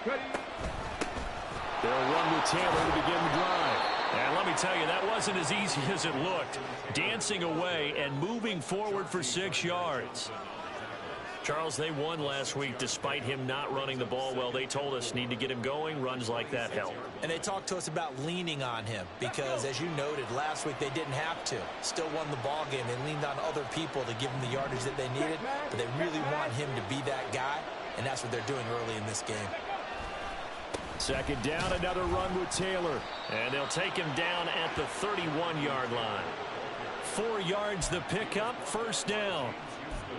They'll run with Taylor to begin the drive. And let me tell you, that wasn't as easy as it looked. Dancing away and moving forward for 6 yards. Charles, they won last week despite him not running the ball well. They told us need to get him going. Runs like that help. And they talked to us about leaning on him because, as you noted, last week they didn't have to. Still won the ball game. They leaned on other people to give them the yardage that they needed, but they really want him to be that guy, and that's what they're doing early in this game. Second down, another run with Taylor. And they'll take him down at the 31-yard line. 4 yards the pickup, first down.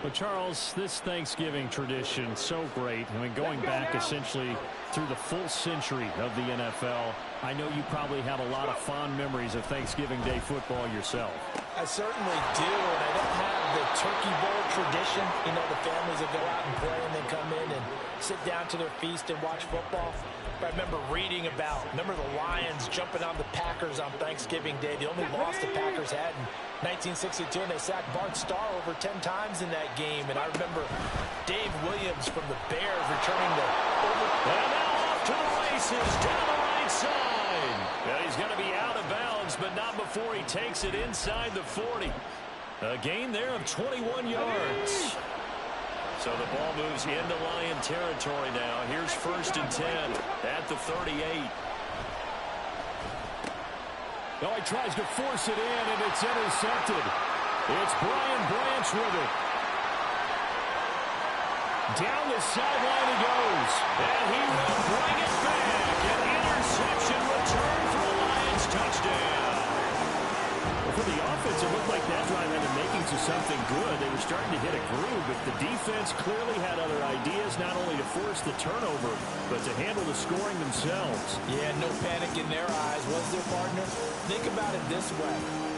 But, Charles, this Thanksgiving tradition, so great. I mean, going back essentially through the full century of the NFL, I know you probably have a lot of fond memories of Thanksgiving Day football yourself. I certainly do, and I don't have the Turkey Bowl tradition. You know, the families that go out and play and then come in and sit down to their feast and watch football. But I remember reading about, the Lions jumping on the Packers on Thanksgiving Day. The only loss the Packers had in 1962, and they sacked Bart Starr over 10 times in that game. And I remember Dave Williams from the Bears returning the over. And now off to the races down the right side. Yeah, he's going to be out of bounds, but not before he takes it inside the 40. A gain there of 21 yards. So the ball moves into Lion territory now. Here's 1st and 10 at the 38. Oh, he tries to force it in, and it's intercepted. It's Brian Branch with it. Down the sideline he goes. And he will bring it back. An interception return for the Lions touchdown. Well, for the offense, it looked like that drive had the makings of something good. They were starting to hit a groove, but the defense clearly had other ideas, not only to force the turnover, but to handle the scoring themselves. Yeah, no panic in their eyes, was there, partner? Think about it this way.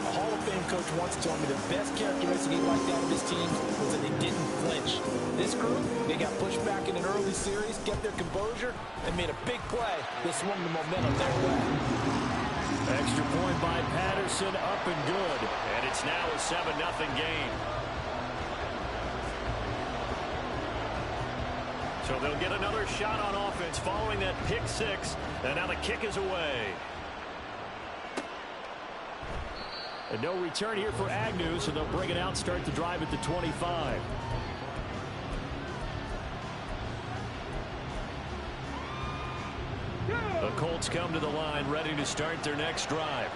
A Hall of Fame coach once told me the best characteristic he liked out of his team was that they didn't flinch. This group, they got pushed back in an early series, kept their composure, and made a big play that swung the momentum their way. Extra point by Patterson, up and good. And it's now a 7-0 game. So they'll get another shot on offense following that pick 6. And now the kick is away. And no return here for Agnew, so they'll bring it out, start the drive at the 25. The Colts come to the line, ready to start their next drive.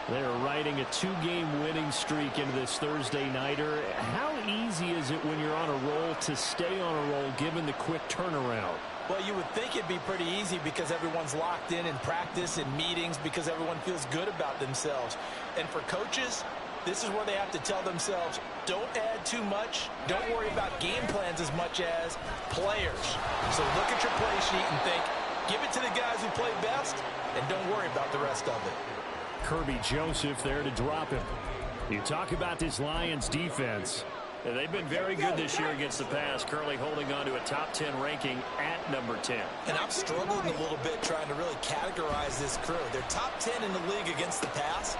They're riding a 2-game winning streak into this Thursday nighter. How easy is it when you're on a roll to stay on a roll given the quick turnaround? Well, you would think it'd be pretty easy because everyone's locked in practice and meetings because everyone feels good about themselves. And for coaches, this is where they have to tell themselves, don't add too much. Don't worry about game plans as much as players. So look at your play sheet and think, give it to the guys who play best, and don't worry about the rest of it. Kirby Joseph there to drop him. You talk about this Lions defense. And they've been very good this year against the pass, currently holding on to a top 10 ranking at number 10. And I'm struggling a little bit trying to really categorize this crew. They're top 10 in the league against the pass,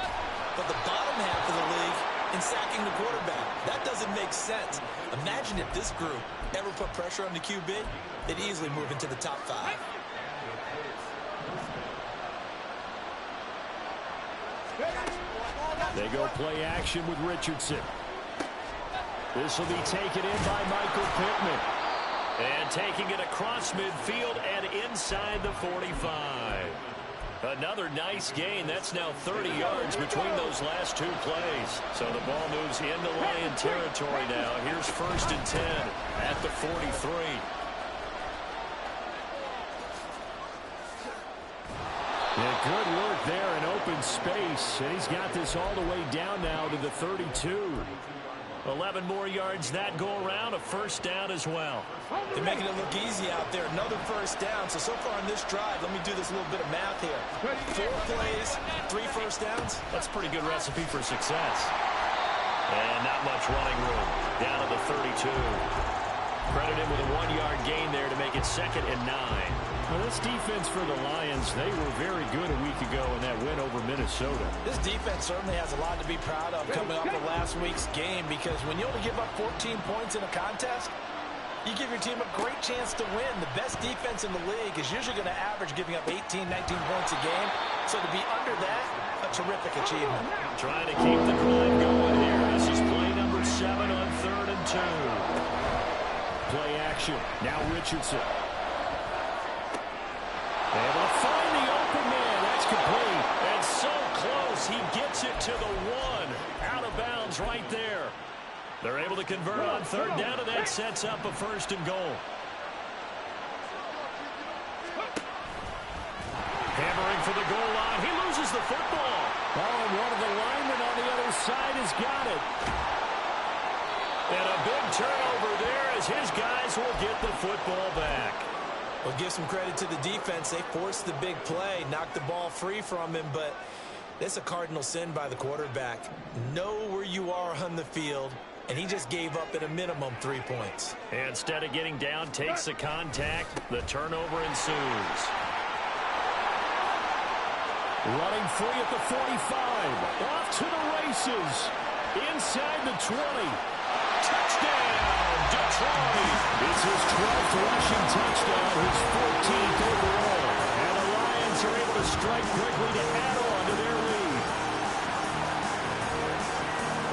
but the bottom half of the league in sacking the quarterback. That doesn't make sense. Imagine if this group ever put pressure on the QB, they'd easily move into the top 5. They go play action with Richardson. This will be taken in by Michael Pittman. And taking it across midfield and inside the 45. Another nice gain. That's now 30 yards between those last 2 plays. So the ball moves into Lion territory now. Here's 1st and 10 at the 43. Yeah, good work there in open space. And he's got this all the way down now to the 32. 11 more yards that go around, a first down as well. They're making it look easy out there. Another first down. So far on this drive, let me do this little bit of math here. 4 plays, 3 first downs. That's a pretty good recipe for success. And not much running room. Down to the 32. Credit him with a 1-yard gain there to make it 2nd and 9. Well, this defense for the Lions, they were very good a week ago in that win over Minnesota. This defense certainly has a lot to be proud of coming off of last week's game because when you only give up 14 points in a contest, You give your team a great chance to win. The best defense in the league is usually going to average giving up 18, 19 points a game. So to be under that, a terrific achievement. Trying to keep the drive going here. This is play number 7 on 3rd and 2. Play action. Now Richardson. Able to find the open man. That's complete. And so close. He gets it to the 1. Out of bounds right there. They're able to convert on 3rd down, and that sets up a 1st and goal. Hammering for the goal line. He loses the football. Oh, and one of the linemen on the other side has got it. And a big turnover there as his guys will get the football back. Well, give some credit to the defense. They forced the big play, knocked the ball free from him, but that's a cardinal sin by the quarterback. Know where you are on the field, and he just gave up at a minimum 3 points. And instead of getting down, takes the contact. The turnover ensues. Running free at the 45. Off to the races. Inside the 20. Touchdown, Detroit. It's his 12th rushing touchdown, his 14th overall. And the Lions are able to strike quickly to add on to their lead.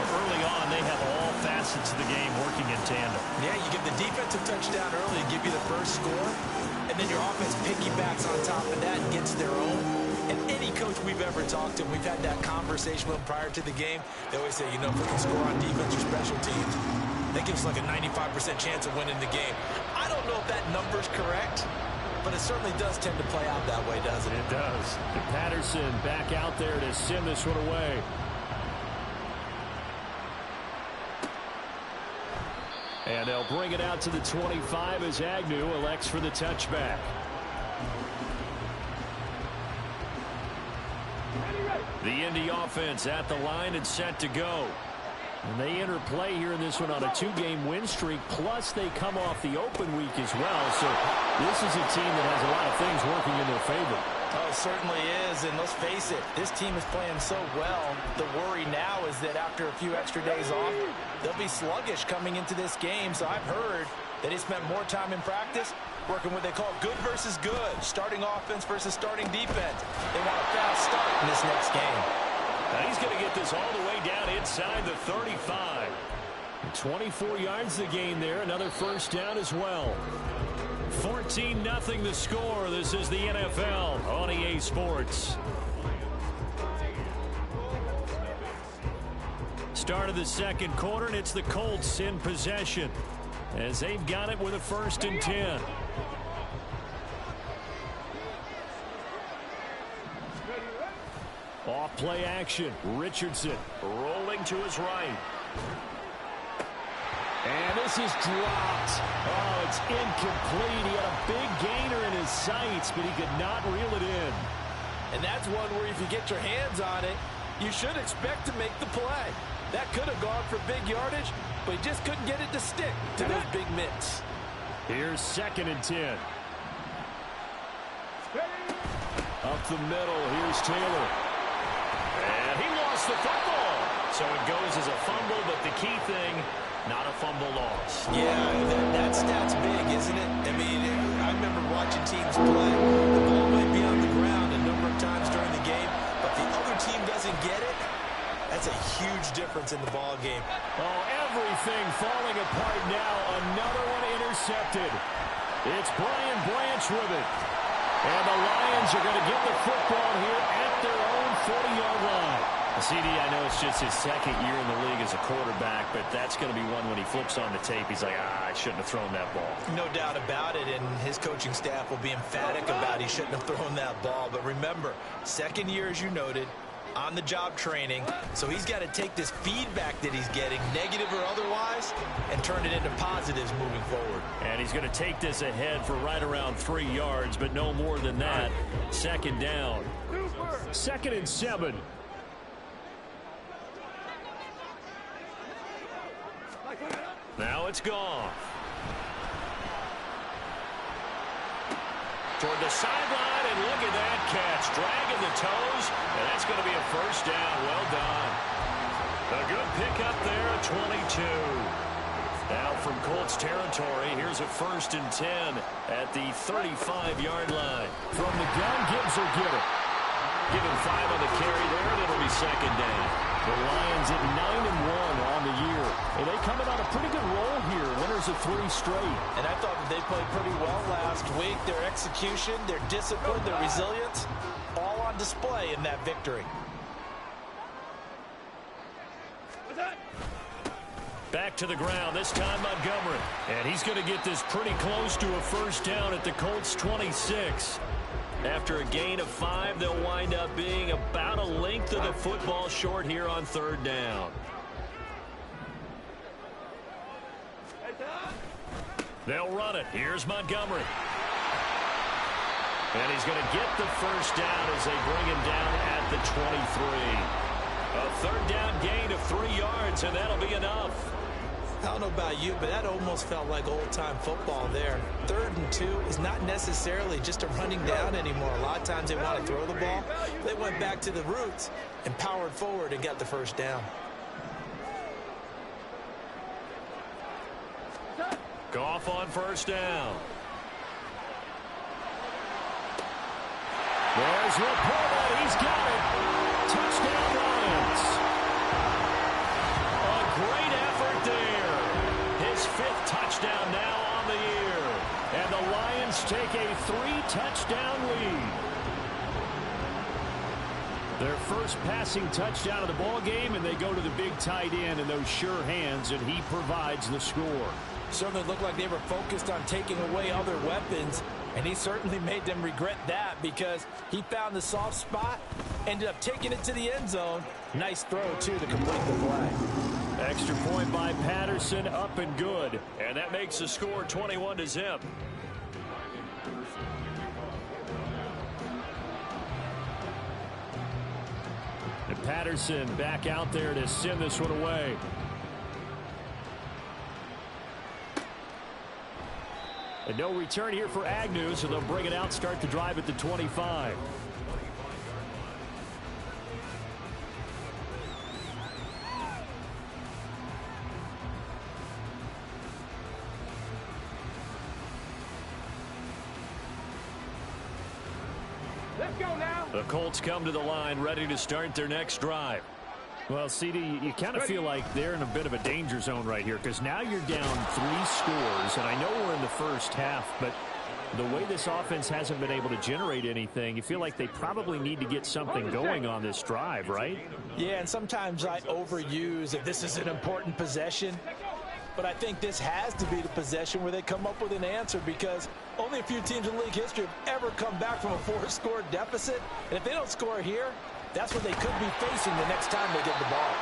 Early on, they have all facets of the game working in tandem. Yeah, you give the defensive touchdown early to give you the first score, and then your offense piggybacks on top of that and gets their own. And any coach we've ever talked to, we've had that conversation with them prior to the game. They always say, you know, if we can score on defense or special teams, that gives us like a 95% chance of winning the game. I don't know if that number's correct, but it certainly does tend to play out that way, doesn't it? It does. And Patterson back out there to send this one away. And they'll bring it out to the 25 as Agnew elects for the touchback. The Indy offense at the line and set to go. And they enter play here in this one on a 2-game win streak, plus they come off the open week as well. So this is a team that has a lot of things working in their favor. Oh, it certainly is, and let's face it, this team is playing so well. The worry now is that after a few extra days off, they'll be sluggish coming into this game. So I've heard that he spent more time in practice working what they call good versus good, starting offense versus starting defense. They want a fast start in this next game. Now he's going to get this all the way down inside the 35. 24 yards the gain there, another first down as well. 14-0 the score. This is the NFL on EA Sports. Start of the second quarter, and it's the Colts in possession as they've got it with a 1st and 10. Off play action. Richardson Rolling to his right. And this is dropped. Oh, it's incomplete. He had a big gainer in his sights, but he could not reel it in. And that's one where if you get your hands on it, you should expect to make the play. That could have gone for big yardage, but he just couldn't get it to stick to those big mitts. Here's 2nd and 10. Up the middle. Here's Taylor. And he lost the football. So it goes as a fumble, but the key thing, not a fumble loss. Yeah, that stat's big, isn't it? I mean, I remember watching teams play. The ball might be on the ground a number of times during the game, but the other team doesn't get it. That's a huge difference in the ball game. Oh, everything falling apart now. Another one intercepted. It's Brian Branch with it. And the Lions are going to get the football here at their own 40-yard line. CD, I know it's just his 2nd year in the league as a quarterback, but that's going to be one when he flips on the tape. He's like, I shouldn't have thrown that ball. No doubt about it, and his coaching staff will be emphatic about he shouldn't have thrown that ball. But remember, 2nd year, as you noted, on-the-job training, so he's got to take this feedback that he's getting, negative or otherwise, and turn it into positives moving forward. And he's going to take this ahead for right around 3 yards, but no more than that. 2nd down. 2nd and 7. Now it's gone. Toward the sideline, and look at that catch. Dragging the toes, and that's going to be a 1st down. Well done. A good pickup there at 22. Now from Colts territory, here's a 1st and 10 at the 35-yard line. From the gun, Gibbs will get it. Give him 5 on the carry there, and it'll be 2nd down. The Lions at 9-1 on the year. And they coming on a pretty good roll here. Winners of 3 straight. And I thought that they played pretty well last week. Their execution, their discipline, their resilience, all on display in that victory. Back to the ground, this time Montgomery. And he's going to get this pretty close to a 1st down at the Colts 26. After a gain of 5, they'll wind up being about a length of the football short here on 3rd down. They'll run it. Here's Montgomery. And he's going to get the 1st down as they bring him down at the 23. A 3rd down gain of 3 yards, and that'll be enough. I don't know about you, but that almost felt like old-time football there. 3rd and 2 is not necessarily just a running down anymore. A lot of times they want to throw the ball. They went back to the roots and powered forward and got the 1st down. Goff on 1st down. There's Laporta. He's got it. Touchdown, Lions. A great effort there. His 5th touchdown now on the year. And the Lions take a 3-touchdown lead. Their first passing touchdown of the ball game, and they go to the big tight end in those sure hands, and he provides the score. Certainly looked like they were focused on taking away other weapons, and he certainly made them regret that because he found the soft spot, ended up taking it to the end zone. Nice throw, too, to complete the play. Extra point by Patterson, up and good. And that makes the score 21-0. And Patterson back out there to send this one away. And no return here for Agnew, so they'll bring it out, start the drive at the 25. Let's go now. The Colts come to the line, ready to start their next drive. Well, CD, you kind of feel like they're in a bit of a danger zone right here because now you're down 3 scores, and I know we're in the first half, but the way this offense hasn't been able to generate anything, you feel like they probably need to get something going on this drive, right? Yeah, and sometimes I overuse if this is an important possession, but I think this has to be the possession where they come up with an answer because only a few teams in league history have ever come back from a 4-score deficit, and if they don't score here, that's what they could be facing the next time they get the ball.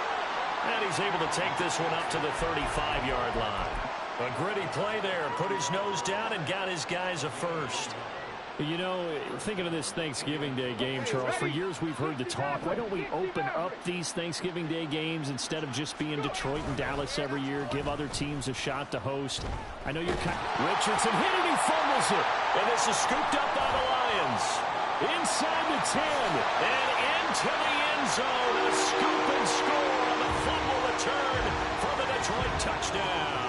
And he's able to take this one up to the 35-yard line. A gritty play there. Put his nose down and got his guys a 1st. You know, thinking of this Thanksgiving Day game, Charles, for years we've heard the talk. Why don't we open up these Thanksgiving Day games instead of just being Detroit and Dallas every year, give other teams a shot to host? I know you're kind of... Richardson hit it, he fumbles it. And this is scooped up by the Lions. Inside the 10. And into the end zone. A scoop and score on the fumble return for the Detroit touchdown.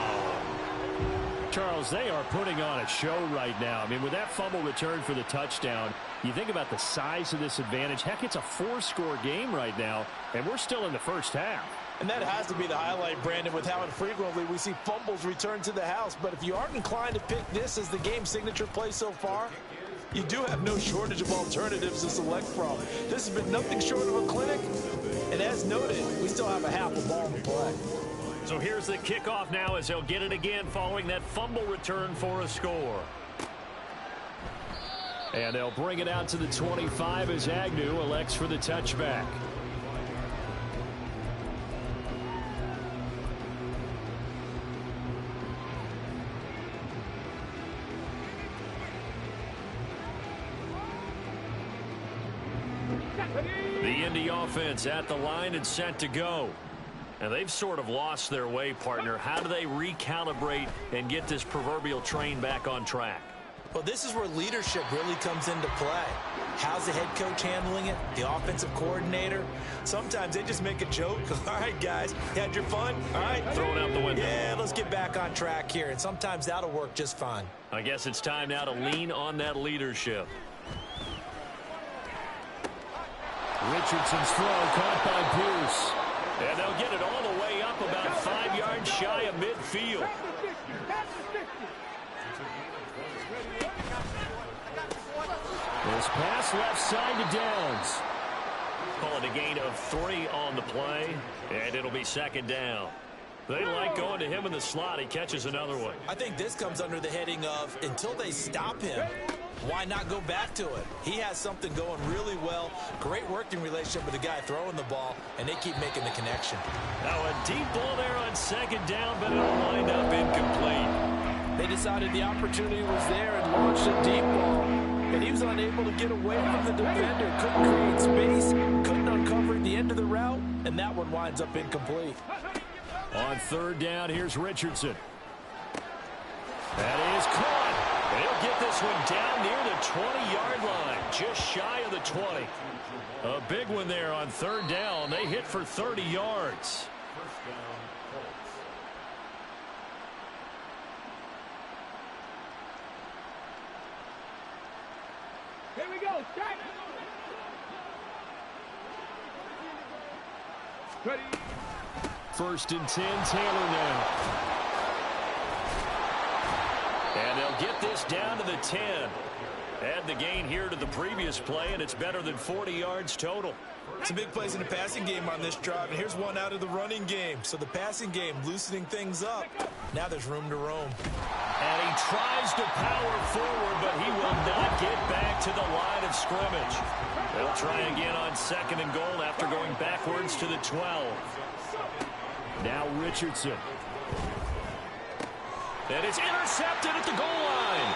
Charles, they are putting on a show right now. I mean, with that fumble return for the touchdown, you think about the size of this advantage. Heck, it's a 4-score game right now, and we're still in the first half. And that has to be the highlight, Brandon, with how infrequently we see fumbles return to the house. But if you aren't inclined to pick this as the game signature play so far, you do have no shortage of alternatives to select from. This has been nothing short of a clinic. And as noted, we still have a half a ball to play. So here's the kickoff now as they'll get it again following that fumble return for a score. And they'll bring it out to the 25 as Agnew elects for the touchback. The Indy offense at the line and set to go. And they've sort of lost their way, partner. How do they recalibrate and get this proverbial train back on track? Well, this is where leadership really comes into play. How's the head coach handling it? The offensive coordinator? Sometimes they just make a joke. All right, guys, you had your fun? All right. Throw it out the window. Yeah, let's get back on track here. And sometimes that'll work just fine. I guess it's time now to lean on that leadership. Richardson's throw caught by Pierce. And they'll get it all the way up about 5 yards shy of midfield. This pass left side to Downs. Call it a gain of 3 on the play, and it'll be second down. They like going to him in the slot. He catches another one. I think this comes under the heading of until they stop him, why not go back to it? He has something going really well. Great working relationship with the guy throwing the ball, and they keep making the connection. Now a deep ball there on second down, but it'll wind up incomplete. They decided the opportunity was there and launched a deep ball. And he was unable to get away from the defender. Couldn't create space, couldn't uncover the end of the route, and that one winds up incomplete. On third down, here's Richardson. That is caught. They'll get this one down near the 20-yard line, just shy of the 20. A big one there on third down. They hit for 30 yards. Here we go, strike. Ready. First and 10, Taylor now. And they'll get this down to the 10. Add the gain here to the previous play, and it's better than 40 yards total. Some big plays in the passing game on this drive, and here's one out of the running game. So the passing game loosening things up. Now there's room to roam. And he tries to power forward, but he will not get back to the line of scrimmage. They'll try again on second and goal after going backwards to the 12. Now Richardson. And it's intercepted at the goal line.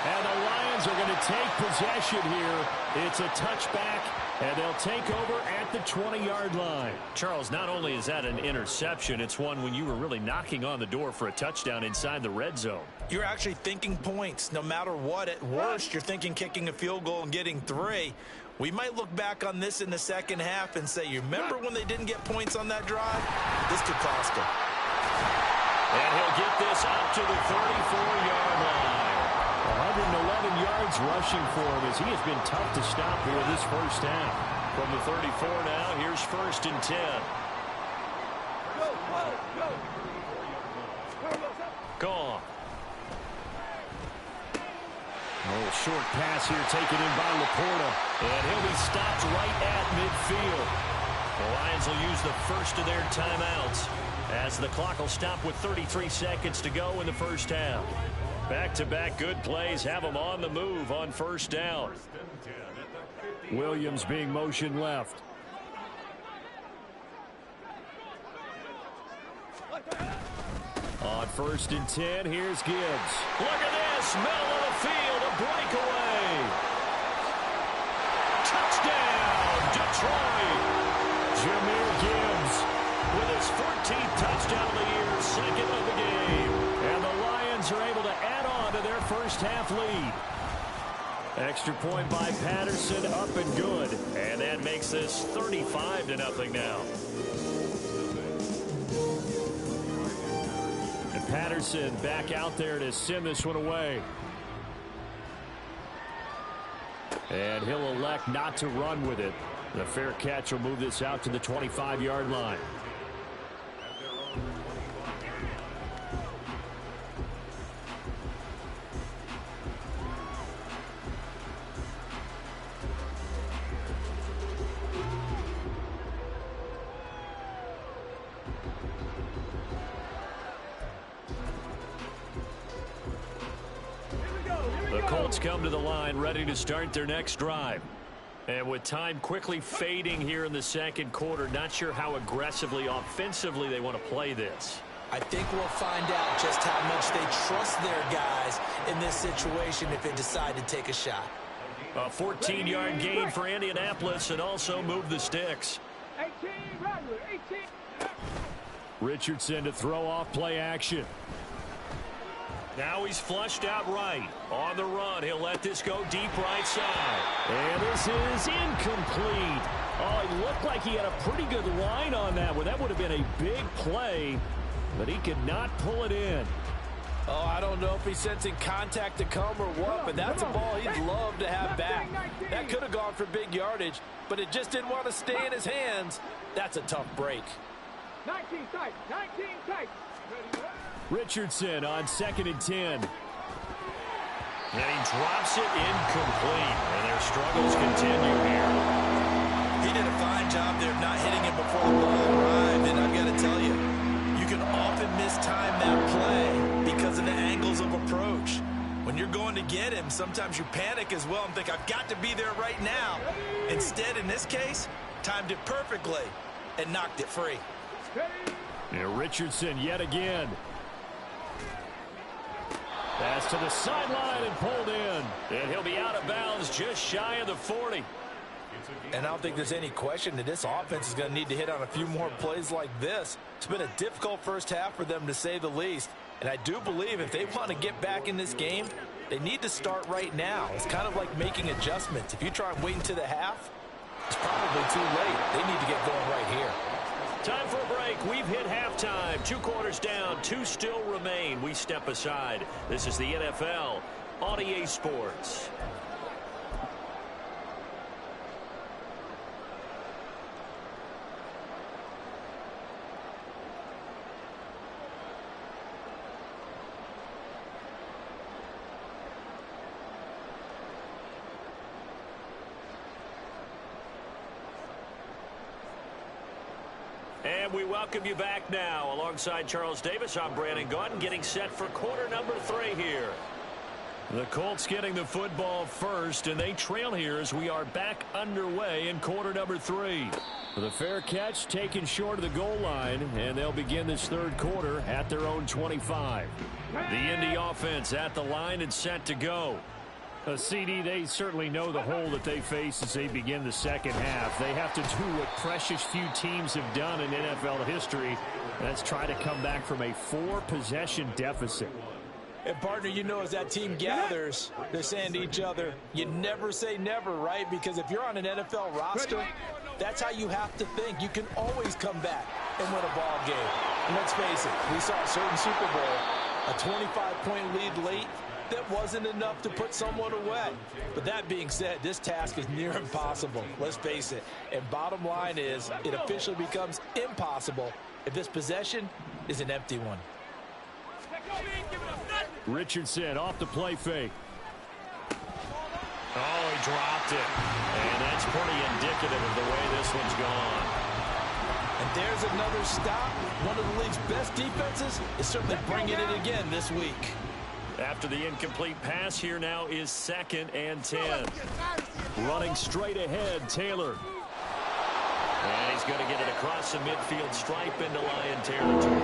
And the Lions are going to take possession here. It's a touchback, and they'll take over at the 20-yard line. Charles, not only is that an interception, it's one when you were really knocking on the door for a touchdown inside the red zone. You're actually thinking points. No matter what, at worst, you're thinking kicking a field goal and getting 3. We might look back on this in the second half and say, you remember when they didn't get points on that drive? This could cost them. And he'll get this up to the 34-yard line. 111 yards rushing for him as he has been tough to stop here this first half. From the 34 now, here's first and 10. Gone. A little short pass here taken in by Laporta. And he'll be stopped right at midfield. The Lions will use the first of their timeouts as the clock will stop with 33 seconds to go in the first half. Back-to-back good plays have them on the move on first down. Williams being motion left. On first and 10, here's Gibbs. Look at this, middle of the field, a breakaway. Touchdown, Detroit. Jahmyr Gibbs With his 14th touchdown of the year, second of the game. And the Lions are able to add on to their first half lead. Extra point by Patterson, up and good. And that makes this 35-0 now. And Patterson back out there to send this one away. And he'll elect not to run with it. The fair catch will move this out to the 25-yard line. The Colts come to the line ready to start their next drive. And with time quickly fading here in the second quarter, not sure how aggressively, offensively they want to play this. I think we'll find out just how much they trust their guys in this situation if they decide to take a shot. A 14-yard gain for Indianapolis and also move the sticks. 18, Rattler, 18. Richardson to throw off play action. Now he's flushed out right. On the run, he'll let this go deep right side. And this is incomplete. Oh, it looked like he had a pretty good line on that one. That would have been a big play, but he could not pull it in. Oh, I don't know if he's sensing contact to come or what, but that's a ball he'd love to have back. That could have gone for big yardage, but it just didn't want to stay in his hands. That's a tough break. 19 tight, 19 tight. Richardson on 2nd and 10. And he drops it incomplete. And their struggles continue here. He did a fine job there of not hitting it before the ball arrived. And I've got to tell you, you can often mistime that play because of the angles of approach. When you're going to get him, sometimes you panic as well and think, I've got to be there right now. Instead, in this case, timed it perfectly and knocked it free. And Richardson yet again. Pass to the sideline and pulled in. And he'll be out of bounds just shy of the 40. And I don't think there's any question that this offense is going to need to hit on a few more plays like this. It's been a difficult first half for them, to say the least. And I do believe if they want to get back in this game, they need to start right now. It's kind of like making adjustments. If you try and wait until the half, it's probably too late. They need to get going right here. Time for a break. We've hit halftime. 2 quarters down. 2 still remain. We step aside. This is the NFL on EA Sports. And we welcome you back now. Alongside Charles Davis, I'm Brandon Gaudin, getting set for quarter number 3 here. The Colts getting the football first, and they trail here as we are back underway in quarter number 3. The fair catch taken short of the goal line, and they'll begin this 3rd quarter at their own 25. The Indy offense at the line and set to go. CD, they certainly know the hole that they face as they begin the 2nd half. They have to do what precious few teams have done in NFL history. That's try to come back from a 4-possession deficit. And, partner, you know, as that team gathers, they're saying to each other, you never say never, right? Because if you're on an NFL roster, that's how you have to think. You can always come back and win a ball game. And let's face it, we saw a certain Super Bowl, a 25-point lead late. That wasn't enough to put someone away. But that being said, this task is near impossible. Let's face it. And bottom line is, it officially becomes impossible if this possession is an empty one. Richardson off the play fake. Oh, he dropped it. And that's pretty indicative of the way this one's gone. And there's another stop. One of the league's best defenses is certainly bringing it again this week. After the incomplete pass, here now is 2nd and 10. Running straight ahead, Taylor. And he's going to get it across the midfield stripe into Lion territory.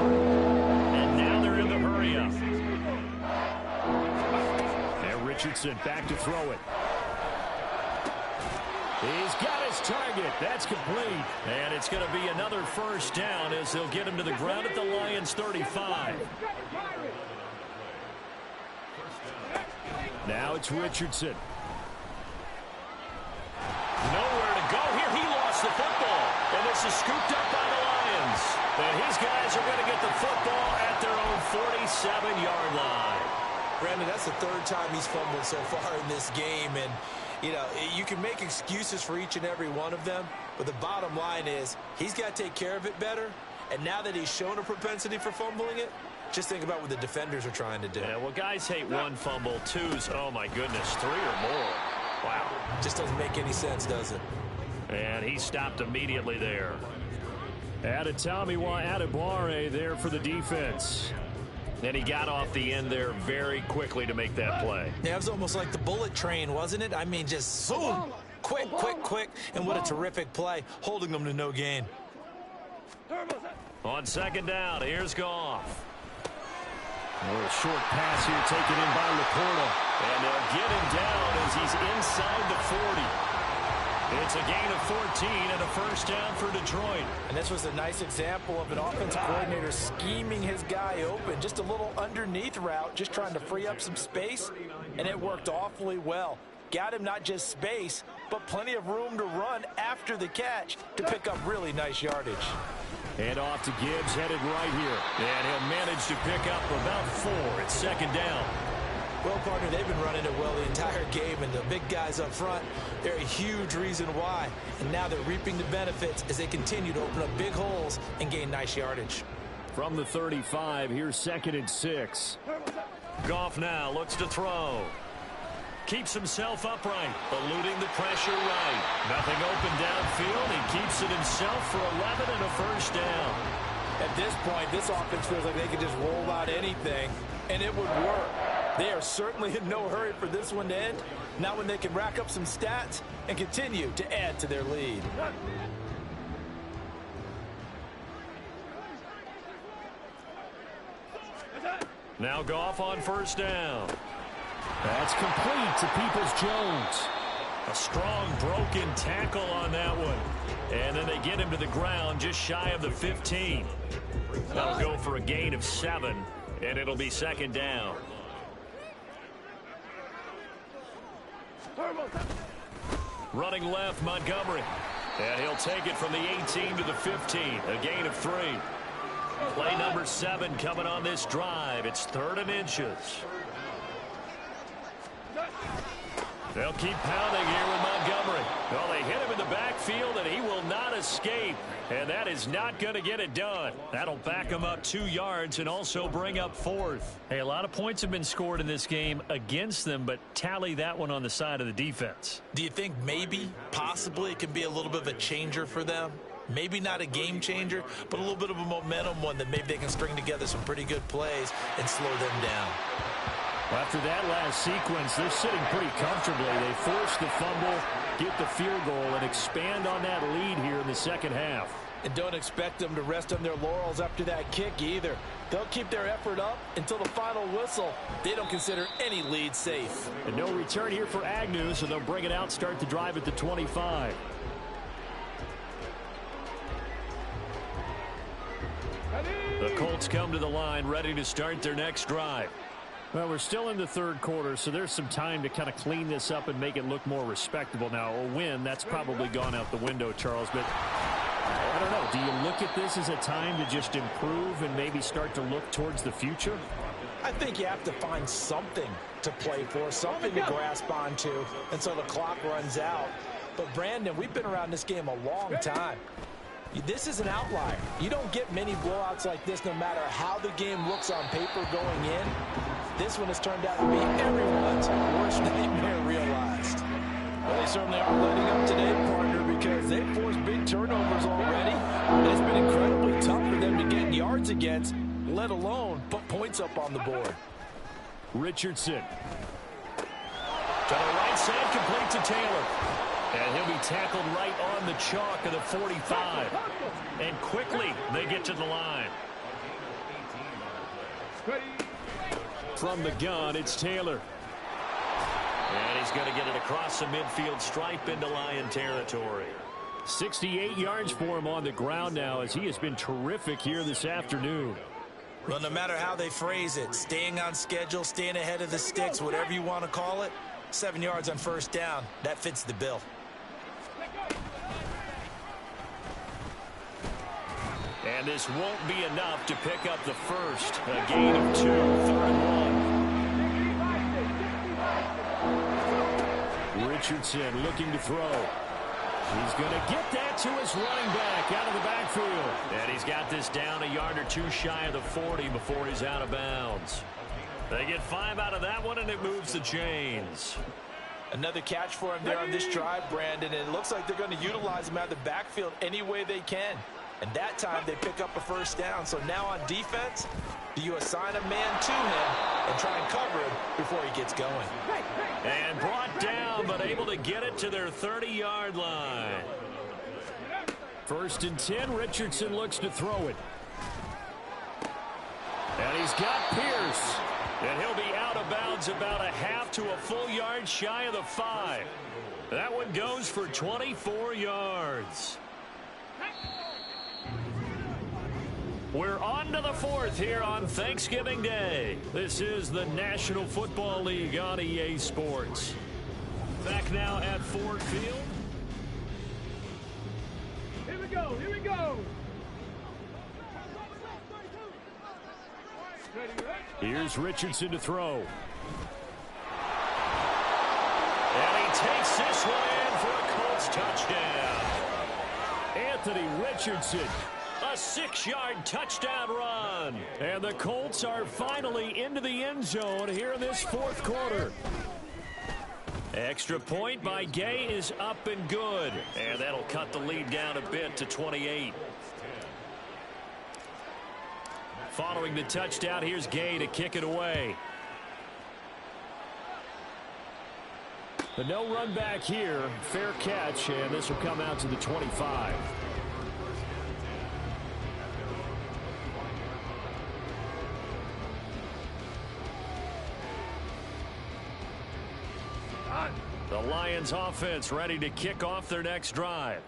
And now they're in the hurry-up. And Richardson back to throw it. He's got his target. That's complete. And it's going to be another 1st down as they'll get him to the ground at the Lions 35. Now it's Richardson. Nowhere to go here. He lost the football. And this is scooped up by the Lions. And his guys are going to get the football at their own 47-yard line. Brandon, that's the 3rd time he's fumbled so far in this game. And, you know, you can make excuses for each and every one of them. But the bottom line is he's got to take care of it better. And now that he's shown a propensity for fumbling it, just think about what the defenders are trying to do. Yeah, well, guys hate 1 fumble, 2's, oh my goodness, 3 or more. Wow. Just doesn't make any sense, does it? And he stopped immediately there. Adetomiwa Adebawore there for the defense. And he got off the end there very quickly to make that play. Yeah, it was almost like the bullet train, wasn't it? I mean, just zoom, quick, and what a terrific play, holding them to no gain. On 2nd down, here's Goff. A little short pass here taken in by Laporta. And they'll get him down as he's inside the 40. It's a gain of 14 and a first down for Detroit. And this was a nice example of an offensive coordinator scheming his guy open. Just a little underneath route, just trying to free up some space, and it worked awfully well. Got him not just space, but plenty of room to run after the catch to pick up really nice yardage. And off to Gibbs, headed right here. And he'll manage to pick up about 4. It's second down. Well, partner, they've been running it well the entire game, and the big guys up front, they're a huge reason why. And now they're reaping the benefits as they continue to open up big holes and gain nice yardage. From the 35, here's 2nd and 6. Goff now looks to throw. Keeps himself upright, eluding the pressure right. Nothing open downfield. He keeps it himself for 11 and a first down. At this point, this offense feels like they could just roll out anything, and it would work. They are certainly in no hurry for this one to end. Now when they can rack up some stats and continue to add to their lead. Now Goff on first down. That's complete to Peoples-Jones. A strong broken tackle on that one. And then they get him to the ground just shy of the 15. That'll go for a gain of 7, and it'll be second down. Running left, Montgomery. And he'll take it from the 18 to the 15. A gain of 3. Play number 7 coming on this drive. It's 3rd and inches. They'll keep pounding here with Montgomery. Well, they hit him in the backfield, and he will not escape. And that is not going to get it done. That'll back him up 2 yards and also bring up 4th. Hey, a lot of points have been scored in this game against them, but tally that one on the side of the defense. Do you think maybe, possibly, it can be a little bit of a changer for them? Maybe not a game changer, but a little bit of a momentum one that maybe they can string together some pretty good plays and slow them down. After that last sequence, they're sitting pretty comfortably. They force the fumble, get the field goal, and expand on that lead here in the second half. And don't expect them to rest on their laurels after that kick either. They'll keep their effort up until the final whistle. They don't consider any lead safe. And no return here for Agnew, so they'll bring it out, start the drive at the 25. The Colts come to the line, ready to start their next drive. Well, we're still in the 3rd quarter, so there's some time to kind of clean this up and make it look more respectable. Now, a win, that's probably gone out the window, Charles, but I don't know. Do you look at this as a time to just improve and maybe start to look towards the future? I think you have to find something to play for, something to grasp onto until the clock runs out. But, Brandon, we've been around this game a long time. This is an outlier. You don't get many blowouts like this no matter how the game looks on paper going in. This one has turned out to be everyone's worst nightmare realized. Well, they certainly aren't letting up today, partner, because they've forced big turnovers already. And it's been incredibly tough for them to get yards against, let alone put points up on the board. Richardson. To the right side, complete to Taylor. And he'll be tackled right on the chalk of the 45. And quickly, they get to the line. From the gun, it's Taylor. And he's going to get it across the midfield stripe into Lion territory. 68 yards for him on the ground now, as he has been terrific here this afternoon. Well, no matter how they phrase it, staying on schedule, staying ahead of the sticks, whatever you want to call it, 7 yards on first down, that fits the bill. And this won't be enough to pick up the first. A gain of 2, 3rd and 1. Richardson looking to throw. He's going to get that to his running back out of the backfield. And he's got this down a yard or 2 shy of the 40 before he's out of bounds. They get 5 out of that one, and it moves the chains. Another catch for him there on this drive, Brandon. And it looks like they're going to utilize him out of the backfield any way they can. And that time they pick up a first down. So now on defense, do you assign a man to him and try and cover him before he gets going? And brought down, but able to get it to their 30-yard line. 1st and 10, Richardson looks to throw it. And he's got Pierce. And he'll be out of bounds about a half to a full yard shy of the 5. That one goes for 24 yards. We're on to the fourth here on Thanksgiving Day. This is the National Football League on EA Sports. Back now at Ford Field. Here we go, here we go. Here's Richardson to throw. And he takes this one in for a Colts touchdown. Anthony Richardson. A 6-yard touchdown run. And the Colts are finally into the end zone here in this fourth quarter. Extra point by Gay is up and good. And that'll cut the lead down a bit to 28. Following the touchdown, here's Gay to kick it away. The no run back here. Fair catch, and this will come out to the 25. The Lions offense ready to kick off their next drive.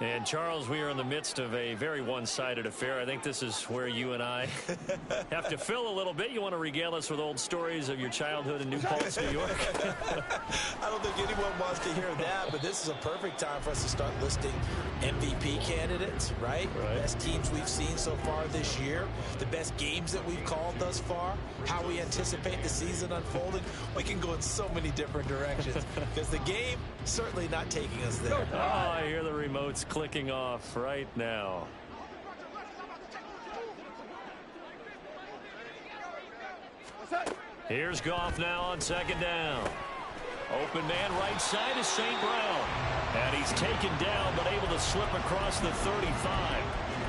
And, Charles, we are in the midst of a very one-sided affair. I think this is where you and I have to fill a little bit. You want to regale us with old stories of your childhood in New Paltz, New York? I don't think anyone wants to hear that, but this is a perfect time for us to start listing MVP candidates, right? Best teams we've seen so far this year, the best games that we've called thus far, how we anticipate the season unfolding. We can go in so many different directions because the game certainly not taking us there. Oh, I hear the remotes clicking off right now. Here's Goff now on second down. Open man right side is St. Brown. And he's taken down but able to slip across the 35.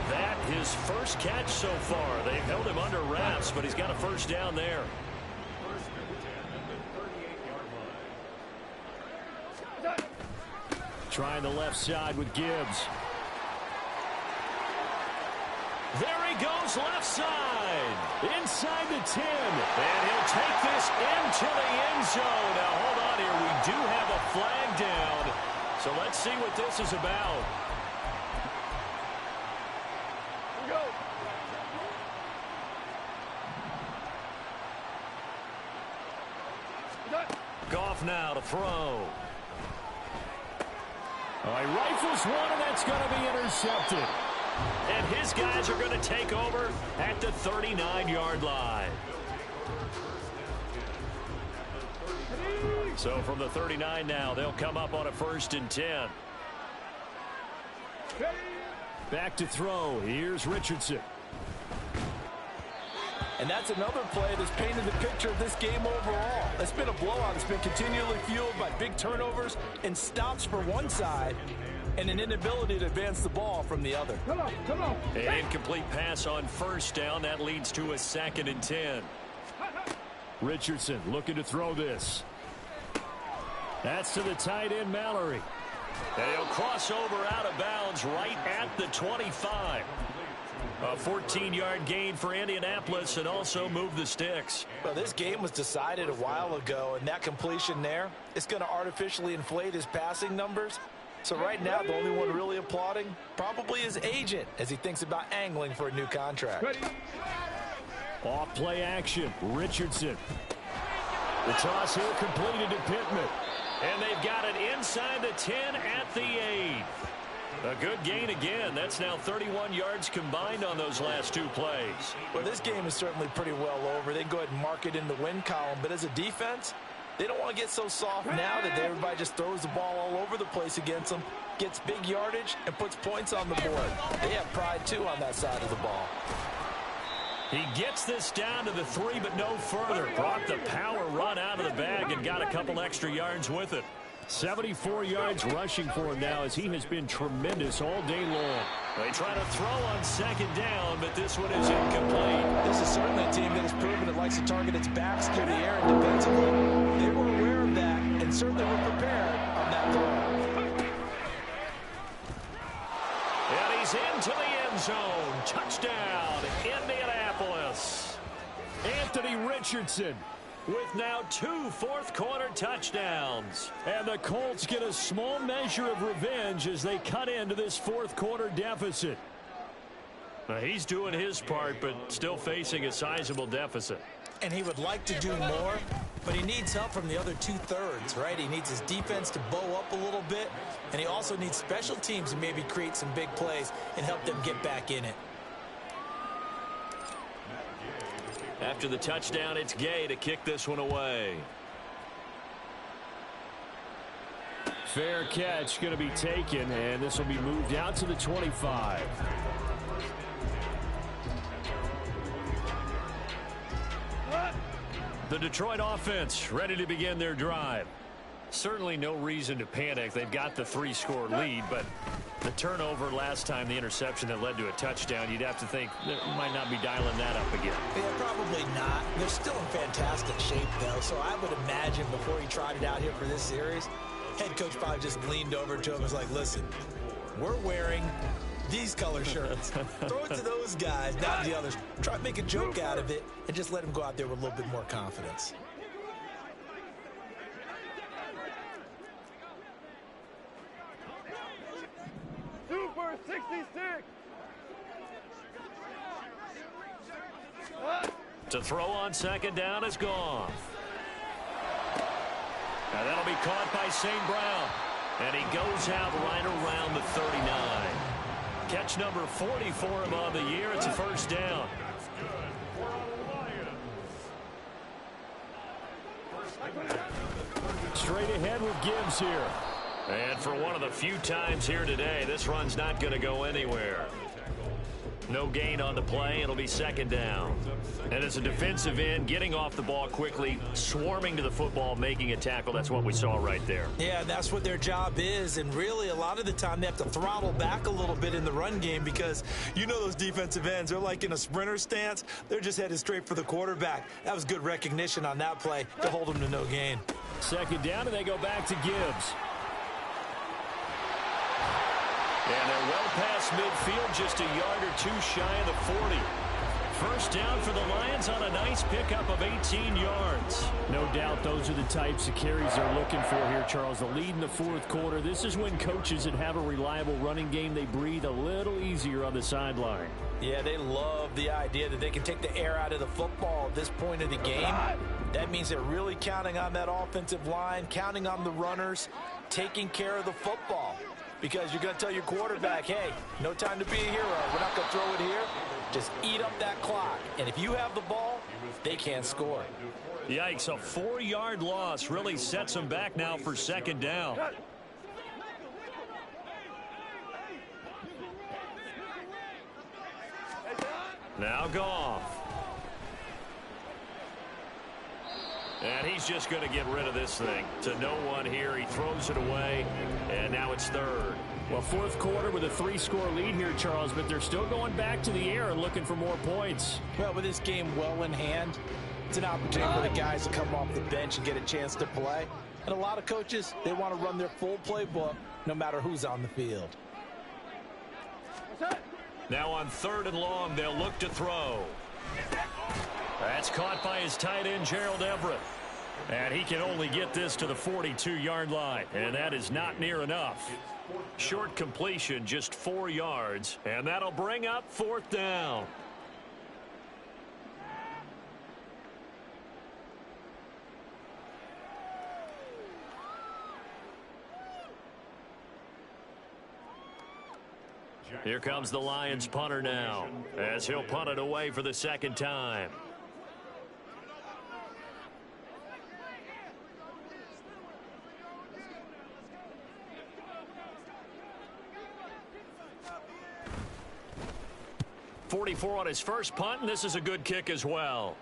That his first catch so far. They've held him under wraps, but he's got a first down there. Trying the left side with Gibbs. There he goes left side. Inside the 10. And he'll take this into the end zone. Now, hold on here. We do have a flag down. So let's see what this is about. Goff now to throw. He rifles one, and that's going to be intercepted. And his guys are going to take over at the 39-yard line. So from the 39 now, they'll come up on a 1st and 10. Back to throw. Here's Richardson. And that's another play that's painted the picture of this game overall. It's been a blowout. It's been continually fueled by big turnovers and stops for one side and an inability to advance the ball from the other. Come on, come on. An incomplete pass on 1st down. That leads to a 2nd and 10. Richardson looking to throw this. That's to the tight end, Mallory. And he'll cross over out of bounds right at the 25. A 14-yard gain for Indianapolis and also move the sticks. Well, this game was decided a while ago, and that completion there is going to artificially inflate his passing numbers. So right now, the only one really applauding probably his agent as he thinks about angling for a new contract. Off play action. Richardson. The toss here completed to Pittman. And they've got it inside the 10 at the 8. A good gain again. That's now 31 yards combined on those last 2 plays. Well, this game is certainly pretty well over. They can go ahead and mark it in the win column. But as a defense, they don't want to get so soft now that everybody just throws the ball all over the place against them, gets big yardage, and puts points on the board. They have pride, too, on that side of the ball. He gets this down to the 3, but no further. Brought the power run out of the bag and got a couple extra yards with it. 74 yards rushing for him now as he has been tremendous all day long. They try to throw on 2nd down, but this one is incomplete. This is certainly a team that has proven it likes to target its backs through the air and defensively. They were aware of that and certainly were prepared on that throw. And he's into the end zone. Touchdown, Indianapolis. Anthony Richardson. with now 2 fourth-quarter touchdowns. And the Colts get a small measure of revenge as they cut into this fourth-quarter deficit. He's doing his part, but still facing a sizable deficit. And he would like to do more, but he needs help from the other two-thirds, right? He needs his defense to bow up a little bit, and he also needs special teams to maybe create some big plays and help them get back in it. After the touchdown, it's Gay to kick this one away. Fair catch going to be taken, and this will be moved out to the 25. The Detroit offense ready to begin their drive. Certainly no reason to panic. They've got the 3-score lead, but the turnover last time, the interception that led to a touchdown, you'd have to think they might not be dialing that up again. Yeah, probably not. They're still in fantastic shape, though, so I would imagine before he tried it out here for this series, head coach probably just leaned over to him and was like, listen, we're wearing these color shirts. Throw it to those guys, not the others. Try to make a joke out of it and just let them go out there with a little bit more confidence. Super 66. To throw on second down is gone. Now that'll be caught by St. Brown. And he goes out right around the 39. Catch number 40 for him on the year. It's a first down. Straight ahead with Gibbs here. And for one of the few times here today, this run's not going to go anywhere. No gain on the play. It'll be second down. And as a defensive end, getting off the ball quickly, swarming to the football, making a tackle, that's what we saw right there. Yeah, that's what their job is. And really, a lot of the time, they have to throttle back a little bit in the run game because you know those defensive ends, they're like in a sprinter stance. They're just headed straight for the quarterback. That was good recognition on that play to hold them to no gain. Second down, and they go back to Gibbs. And they're well past midfield, just a yard or two shy of the 40. First down for the Lions on a nice pickup of 18 yards. No doubt those are the types of carries they're looking for here, Charles. The lead in the fourth quarter. This is when coaches that have a reliable running game, they breathe a little easier on the sideline. Yeah, they love the idea that they can take the air out of the football at this point of the game. That means they're really counting on that offensive line, counting on the runners, taking care of the football. Because you're going to tell your quarterback, hey, no time to be a hero. We're not going to throw it here. Just eat up that clock. And if you have the ball, they can't score. Yikes, a 4-yard loss really sets them back now for second down. Now Goff. And he's just going to get rid of this thing. To no one here. He throws it away, and now it's third. Well, fourth quarter with a 3-score lead here, Charles, but they're still going back to the air and looking for more points. Well, with this game well in hand, it's an opportunity for the guys to come off the bench and get a chance to play. And a lot of coaches, they want to run their full playbook no matter who's on the field. Now on third and long, they'll look to throw. That's caught by his tight end, Gerald Everett. And he can only get this to the 42-yard line, and that is not near enough. Short completion, just 4 yards, and that'll bring up fourth down. Here comes the Lions punter now, as he'll punt it away for the second time. .44 on his first punt, and this is a good kick as well.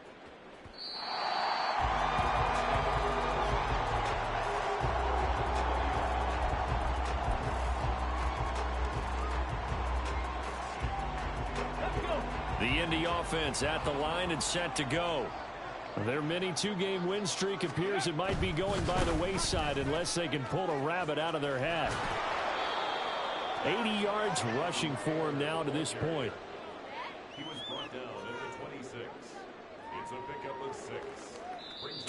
The Indy offense at the line and set to go. Their mini 2-game win streak appears it might be going by the wayside unless they can pull a rabbit out of their hat. 80 yards rushing for him now to this point.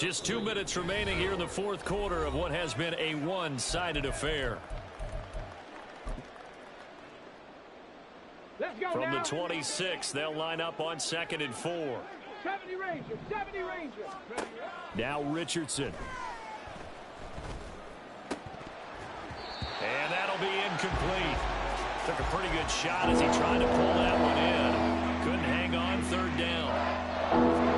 Just 2 minutes remaining here in the fourth quarter of what has been a one-sided affair. From the 26, they'll line up on 2nd and 4. 70 Ranger, 70 Ranger. Now Richardson. And that'll be incomplete. Took a pretty good shot as he tried to pull that one in. Couldn't hang on, 3rd down.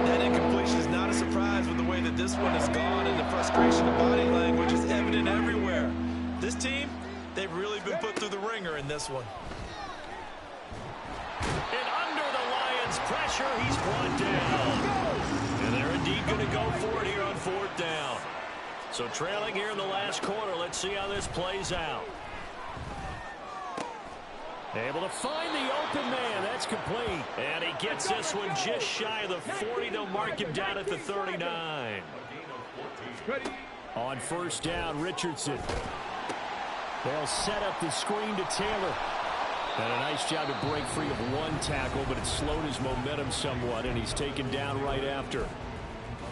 That incompletion is not a surprise with the way that this one has gone, and the frustration of body language is evident everywhere. This team, they've really been put through the ringer in this one. And under the Lions' pressure, he's brought down. And they're indeed going to go for it here on 4th down. So trailing here in the last quarter, let's see how this plays out. Able to find the open man. That's complete. And he gets this one just shy of the 40. They'll mark him down at the 39. On 1st down, Richardson. They'll set up the screen to Taylor. And a nice job to break free of one tackle, but it slowed his momentum somewhat, and he's taken down right after.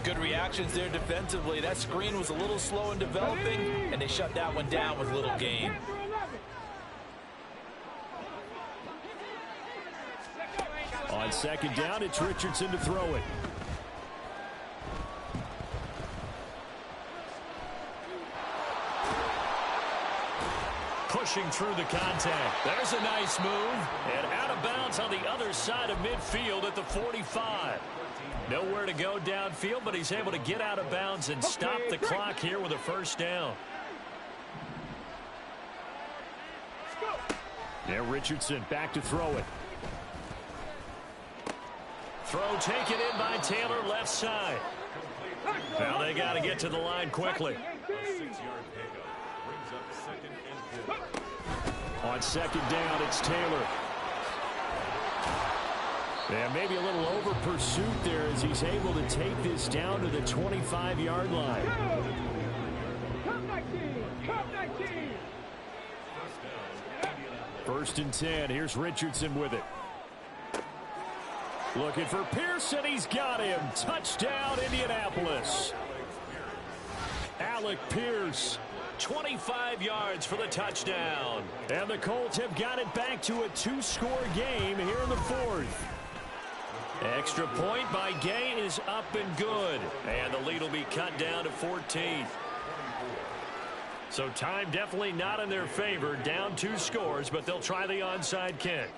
Good reactions there defensively. That screen was a little slow in developing, and they shut that one down with little gain. On 2nd down, it's Richardson to throw it. Pushing through the contact. There's a nice move. And out of bounds on the other side of midfield at the 45. Nowhere to go downfield, but he's able to get out of bounds and stop the clock here with a 1st down. Now Richardson back to throw it. Throw taken in by Taylor, left side. Now they got to get to the line quickly. On 2nd down, it's Taylor. Yeah, maybe a little over pursuit there as he's able to take this down to the 25-yard line. First and 10. Here's Richardson with it. Looking for Pearson. He's got him. Touchdown, Indianapolis. Alec Pierce. 25 yards for the touchdown. And the Colts have got it back to a 2-score game here in the 4th. Extra point by Gay is up and good. And the lead will be cut down to 14. So time definitely not in their favor. Down 2 scores, but they'll try the onside kick.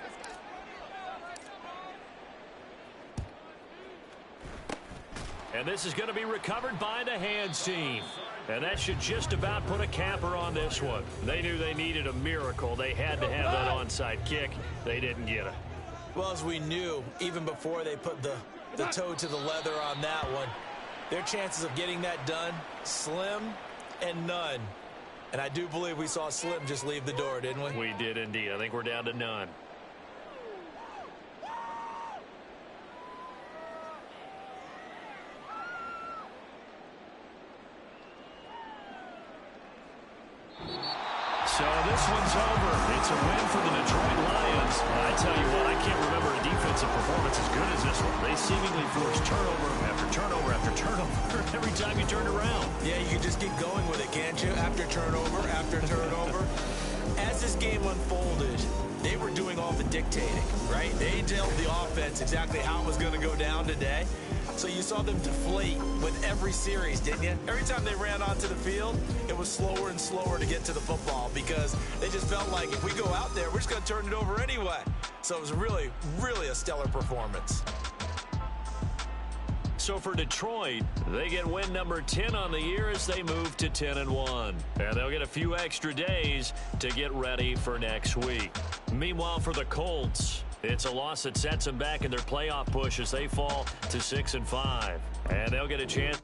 And this is going to be recovered by the hands team. And that should just about put a capper on this one. They knew they needed a miracle. They had to have that onside kick. They didn't get it. Well, as we knew, even before they put the toe to the leather on that one, their chances of getting that done, slim and none. And I do believe we saw Slim just leave the door, didn't we? We did indeed. I think we're down to none. So this one's over. It's a win for the Detroit Lions. I tell you what, I can't remember a defensive performance as good as this one. They seemingly forced turnover after turnover after turnover every time you turned around. Yeah, you can just keep going with it, can't you? After turnover, after turnover. As this game unfolded, they were doing all the dictating, right? They told the offense exactly how it was going to go down today. So you saw them deflate with every series, didn't you? Every time they ran onto the field, it was slower and slower to get to the football because they just felt like if we go out there, we're just going to turn it over anyway. So it was really, really a stellar performance. So for Detroit, they get win number 10 on the year as they move to 10-1. And they'll get a few extra days to get ready for next week. Meanwhile, for the Colts, it's a loss that sets them back in their playoff push as they fall to 6-5. And they'll get a chance.